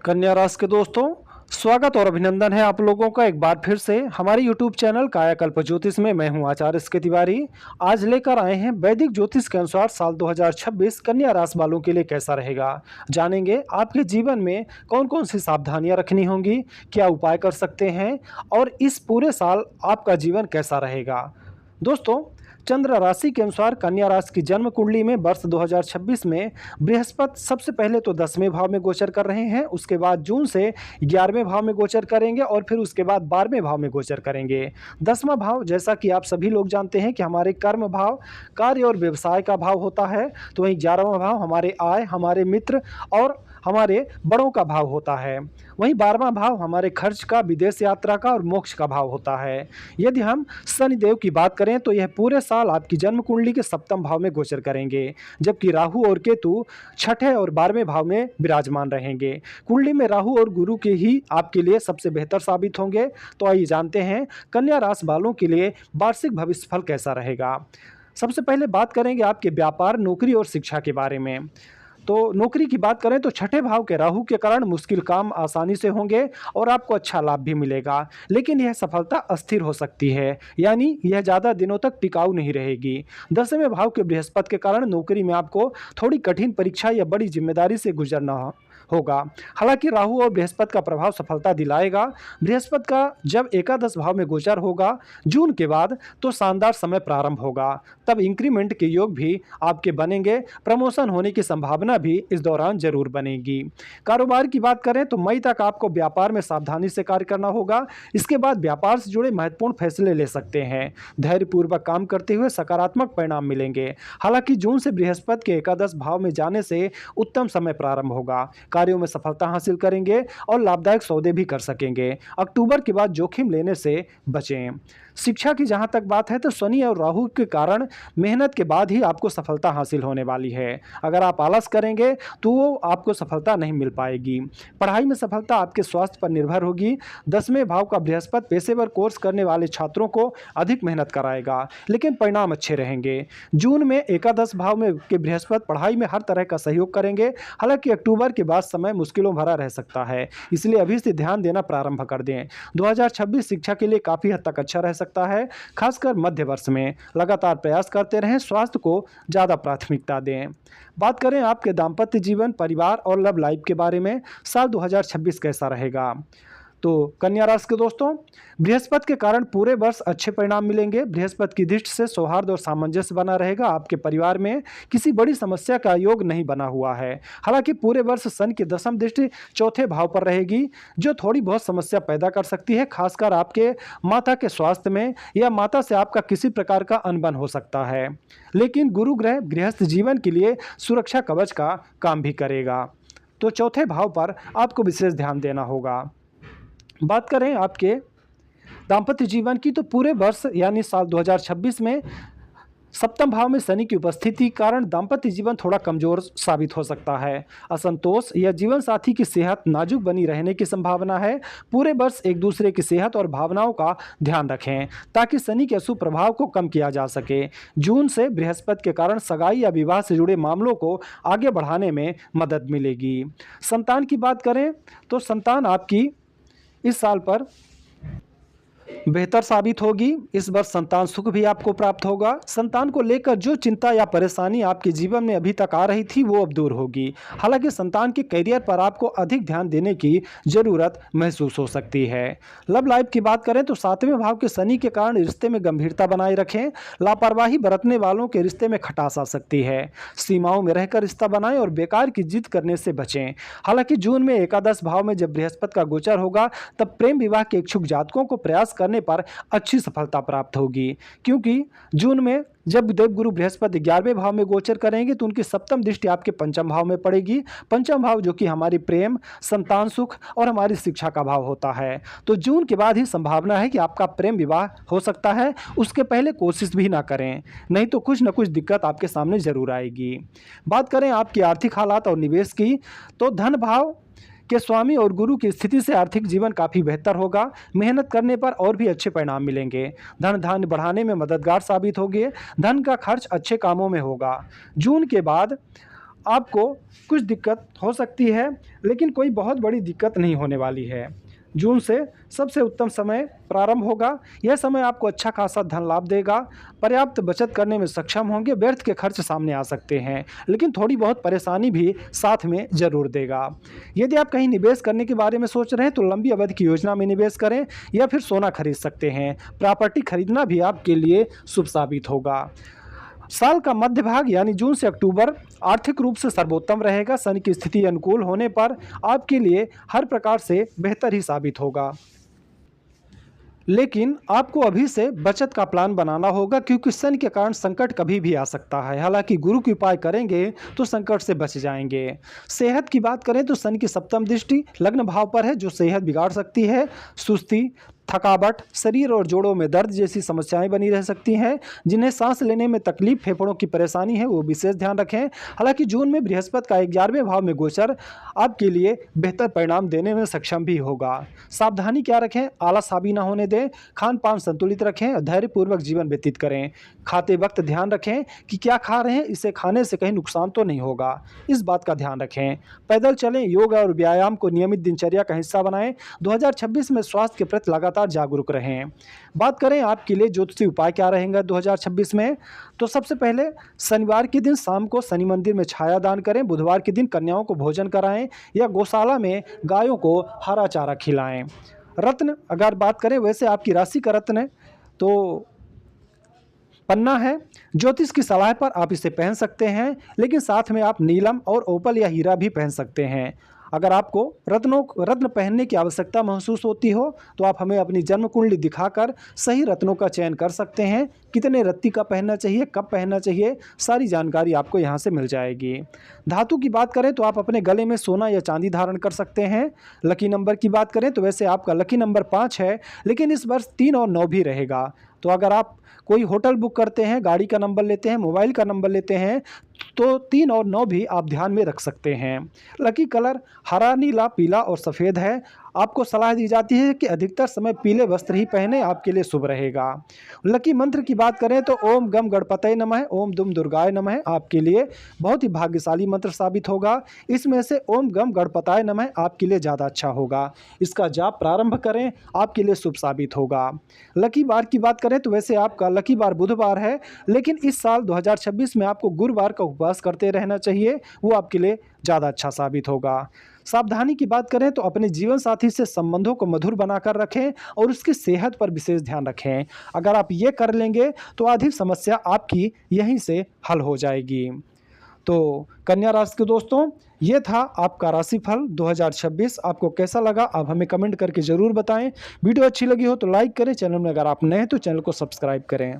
कन्या राशि के दोस्तों, स्वागत और अभिनंदन है आप लोगों का एक बार फिर से हमारे YouTube चैनल कायाकल्प ज्योतिष में। मैं हूं आचार्य एस के तिवारी। आज लेकर आए हैं वैदिक ज्योतिष के अनुसार साल 2026 कन्या राशि वालों के लिए कैसा रहेगा। जानेंगे आपके जीवन में कौन कौन सी सावधानियां रखनी होंगी, क्या उपाय कर सकते हैं और इस पूरे साल आपका जीवन कैसा रहेगा। दोस्तों, चंद्र राशि के अनुसार कन्या राशि की जन्म कुंडली में वर्ष 2026 में बृहस्पति सबसे पहले तो 10वें भाव में गोचर कर रहे हैं, उसके बाद जून से 11वें भाव में गोचर करेंगे और फिर उसके बाद 12वें भाव में गोचर करेंगे। 10वां भाव, जैसा कि आप सभी लोग जानते हैं कि हमारे कर्म भाव, कार्य और व्यवसाय का भाव होता है, तो वहीं 11वां भाव हमारे आय, हमारे मित्र और हमारे बड़ों का भाव होता है। वहीं 12वां भाव हमारे खर्च का, विदेश यात्रा का और मोक्ष का भाव होता है। यदि हम शनिदेव की बात करें तो यह पूरे साल आपकी जन्म कुंडली के 7वें भाव में गोचर करेंगे, जबकि राहु और केतु 6ठे और 12वें भाव में विराजमान रहेंगे। कुंडली में राहु और गुरु के ही आपके लिए सबसे बेहतर साबित होंगे। तो आइए जानते हैं कन्या राशि वालों के लिए वार्षिक भविष्य फल कैसा रहेगा। सबसे पहले बात करेंगे आपके व्यापार, नौकरी और शिक्षा के बारे में। तो नौकरी की बात करें तो 6ठे भाव के राहु के कारण मुश्किल काम आसानी से होंगे और आपको अच्छा लाभ भी मिलेगा, लेकिन यह सफलता अस्थिर हो सकती है, यानी यह ज़्यादा दिनों तक टिकाऊ नहीं रहेगी। 10वें भाव के बृहस्पति के कारण नौकरी में आपको थोड़ी कठिन परीक्षा या बड़ी जिम्मेदारी से गुजरना होगा। हालांकि राहु और बृहस्पति का प्रभाव सफलता दिलाएगा। बृहस्पति का जब एकादश भाव में गोचर होगा जून के बाद, तो शानदार समय प्रारंभ होगा। तब इंक्रीमेंट के योग भी आपके बनेंगे, प्रमोशन होने की संभावना भी इस दौरान जरूर बनेगी। कारोबार की बात करें तो मई तक आपको व्यापार में सावधानी से कार्य करना होगा। इसके बाद व्यापार से जुड़े महत्वपूर्ण फैसले ले सकते हैं। धैर्यपूर्वक काम करते हुए सकारात्मक परिणाम मिलेंगे। हालांकि जून से बृहस्पति के एकादश भाव में जाने से उत्तम समय प्रारंभ होगा, कार्यों में सफलता हासिल करेंगे और लाभदायक सौदे भी कर सकेंगे। अक्टूबर के बाद जोखिम लेने से बचें। शिक्षा की जहां तक बात है तो शनि और राहु के कारण मेहनत के बाद ही आपको सफलता हासिल होने वाली है। अगर आप आलस करेंगे तो वो आपको सफलता नहीं मिल पाएगी। पढ़ाई में सफलता आपके स्वास्थ्य पर निर्भर होगी। 10वें भाव का बृहस्पति पेशेवर कोर्स करने वाले छात्रों को अधिक मेहनत कराएगा, लेकिन परिणाम अच्छे रहेंगे। जून में एकादश भाव में के बृहस्पति पढ़ाई में हर तरह का सहयोग करेंगे। हालांकि अक्टूबर के बाद समय मुश्किलों भरा रह सकता है, इसलिए अभी से ध्यान देना प्रारंभ कर दें। 2026 शिक्षा के लिए काफ़ी हद तक अच्छा रह सकता है, खासकर मध्य वर्ष में। लगातार प्रयास करते रहें, स्वास्थ्य को ज़्यादा प्राथमिकता दें। बात करें आपके दाम्पत्य जीवन, परिवार और लव लाइफ के बारे में, साल 2026 कैसा रहेगा। तो कन्या राशि के दोस्तों, बृहस्पति के कारण पूरे वर्ष अच्छे परिणाम मिलेंगे। बृहस्पति की दृष्टि से सौहार्द और सामंजस्य बना रहेगा। आपके परिवार में किसी बड़ी समस्या का योग नहीं बना हुआ है। हालांकि पूरे वर्ष शनि की दशम दृष्टि 4थे भाव पर रहेगी, जो थोड़ी बहुत समस्या पैदा कर सकती है, खासकर आपके माता के स्वास्थ्य में, या माता से आपका किसी प्रकार का अनबन हो सकता है। लेकिन गुरु ग्रह गृहस्थ जीवन के लिए सुरक्षा कवच का काम भी करेगा, तो 4थे भाव पर आपको विशेष ध्यान देना होगा। बात करें आपके दाम्पत्य जीवन की तो पूरे वर्ष यानी साल 2026 में 7वें भाव में शनि की उपस्थिति के कारण दाम्पत्य जीवन थोड़ा कमजोर साबित हो सकता है। असंतोष या जीवन साथी की सेहत नाजुक बनी रहने की संभावना है। पूरे वर्ष एक दूसरे की सेहत और भावनाओं का ध्यान रखें ताकि शनि के अशुभ प्रभाव को कम किया जा सके। जून से बृहस्पति के कारण सगाई या विवाह से जुड़े मामलों को आगे बढ़ाने में मदद मिलेगी। संतान की बात करें तो संतान आपकी इस साल पर बेहतर साबित होगी। इस वर्ष संतान सुख भी आपको प्राप्त होगा। संतान को लेकर जो चिंता या परेशानी आपके जीवन में अभी तक आ रही थी वो अब दूर होगी। हालांकि संतान के करियर पर आपको अधिक ध्यान देने की जरूरत महसूस हो सकती है। लव लाइफ की बात करें तो 7वें भाव के शनि के कारण रिश्ते में गंभीरता बनाए रखें। लापरवाही बरतने वालों के रिश्ते में खटास आ सकती है। सीमाओं में रहकर रिश्ता बनाएं और बेकार की जिद करने से बचें। हालांकि जून में एकादश भाव में जब बृहस्पति का गोचर होगा तब प्रेम विवाह के इच्छुक जातकों को प्रयास करने पर अच्छी सफलता प्राप्त होगी, क्योंकि जून में जब देवगुरु बृहस्पति 11वें भाव में गोचर करेंगे तो उनकी सप्तम दृष्टि आपके 5वें भाव में पड़ेगी। 5वां भाव जो कि हमारी प्रेम, संतान सुख और हमारी शिक्षा का भाव होता है। तो जून के बाद ही संभावना है कि आपका प्रेम विवाह हो सकता है। उसके पहले कोशिश भी ना करें, नहीं तो कुछ न कुछ दिक्कत आपके सामने जरूर आएगी। बात करें आपकी आर्थिक हालात और निवेश की तो धन भाव के स्वामी और गुरु की स्थिति से आर्थिक जीवन काफ़ी बेहतर होगा। मेहनत करने पर और भी अच्छे परिणाम मिलेंगे। धन धान्य बढ़ाने में मददगार साबित होंगे। धन का खर्च अच्छे कामों में होगा। जून के बाद आपको कुछ दिक्कत हो सकती है, लेकिन कोई बहुत बड़ी दिक्कत नहीं होने वाली है। जून से सबसे उत्तम समय प्रारंभ होगा। यह समय आपको अच्छा खासा धन लाभ देगा। पर्याप्त बचत करने में सक्षम होंगे। व्यर्थ के खर्च सामने आ सकते हैं, लेकिन थोड़ी बहुत परेशानी भी साथ में ज़रूर देगा। यदि आप कहीं निवेश करने के बारे में सोच रहे हैं तो लंबी अवधि की योजना में निवेश करें या फिर सोना खरीद सकते हैं। प्रॉपर्टी खरीदना भी आपके लिए शुभ साबित होगा। साल का मध्य भाग यानी जून से अक्टूबर आर्थिक रूप से सर्वोत्तम रहेगा। शनि की स्थिति अनुकूल होने पर आपके लिए हर प्रकार से बेहतर ही साबित होगा, लेकिन आपको अभी से बचत का प्लान बनाना होगा, क्योंकि शनि के कारण संकट कभी भी आ सकता है। हालांकि गुरु की उपाय करेंगे तो संकट से बच जाएंगे। सेहत की बात करें तो शनि की सप्तम दृष्टि लग्न भाव पर है, जो सेहत बिगाड़ सकती है। सुस्ती, थकावट, शरीर और जोड़ों में दर्द जैसी समस्याएं बनी रह सकती हैं। जिन्हें सांस लेने में तकलीफ, फेफड़ों की परेशानी है, वो विशेष ध्यान रखें। हालांकि जून में बृहस्पति का 11वें भाव में गोचर आपके लिए बेहतर परिणाम देने में सक्षम भी होगा। सावधानी क्या रखें? आलस हावी ना होने दें, खान पान संतुलित रखें और धैर्यपूर्वक जीवन व्यतीत करें। खाते वक्त ध्यान रखें कि क्या खा रहे हैं, इसे खाने से कहीं नुकसान तो नहीं होगा, इस बात का ध्यान रखें। पैदल चलें, योग और व्यायाम को नियमित दिनचर्या का हिस्सा बनाएं। 2026 में स्वास्थ्य के प्रति लगातार जागरूक रहें। बात करें आपके लिए ज्योतिषीय उपाय क्या रहेंगे 2026 में, तो सबसे पहले शनिवार के दिन शाम को शनि मंदिर में छाया दान करें। बुधवार के दिन कन्याओं को भोजन कराएं या गौशाला में गायों को हरा चारा खिलाएं। रत्न अगर बात करें, वैसे आपकी राशि का रत्न है तो पन्ना है। ज्योतिष की सलाह पर आप इसे पहन सकते हैं, लेकिन साथ में आप नीलम और ओपल या हीरा भी पहन सकते हैं। अगर आपको रत्न पहनने की आवश्यकता महसूस होती हो तो आप हमें अपनी जन्म कुंडली दिखाकर सही रत्नों का चयन कर सकते हैं। कितने रत्ती का पहनना चाहिए, कब पहनना चाहिए, सारी जानकारी आपको यहाँ से मिल जाएगी। धातु की बात करें तो आप अपने गले में सोना या चांदी धारण कर सकते हैं। लकी नंबर की बात करें तो वैसे आपका लकी नंबर 5 है, लेकिन इस वर्ष 3 और 9 भी रहेगा। तो अगर आप कोई होटल बुक करते हैं, गाड़ी का नंबर लेते हैं, मोबाइल का नंबर लेते हैं, तो 3 और 9 भी आप ध्यान में रख सकते हैं। लकी कलर हरा, नीला, पीला और सफ़ेद है। आपको सलाह दी जाती है कि अधिकतर समय पीले वस्त्र ही पहने, आपके लिए शुभ रहेगा। लकी मंत्र की बात करें तो ओम गम गणपतये नमः, ओम दुम दुर्गाय नमः आपके लिए बहुत ही भाग्यशाली मंत्र साबित होगा। इसमें से ओम गम गणपताय नमः आपके लिए ज़्यादा अच्छा होगा। इसका जाप प्रारंभ करें, आपके लिए शुभ साबित होगा। लकी बार की बात करें तो वैसे आपका लकी बार बुधवार है, लेकिन इस साल 2026 में आपको गुरुवार का उपवास करते रहना चाहिए, वो आपके लिए ज़्यादा अच्छा साबित होगा। सावधानी की बात करें तो अपने जीवन साथी से संबंधों को मधुर बनाकर रखें और उसकी सेहत पर विशेष ध्यान रखें। अगर आप ये कर लेंगे तो आधी समस्या आपकी यहीं से हल हो जाएगी। तो कन्या राशि के दोस्तों, ये था आपका राशिफल 2026। आपको कैसा लगा आप हमें कमेंट करके ज़रूर बताएं। वीडियो अच्छी लगी हो तो लाइक करें। चैनल में अगर आप नए हैं तो चैनल को सब्सक्राइब करें।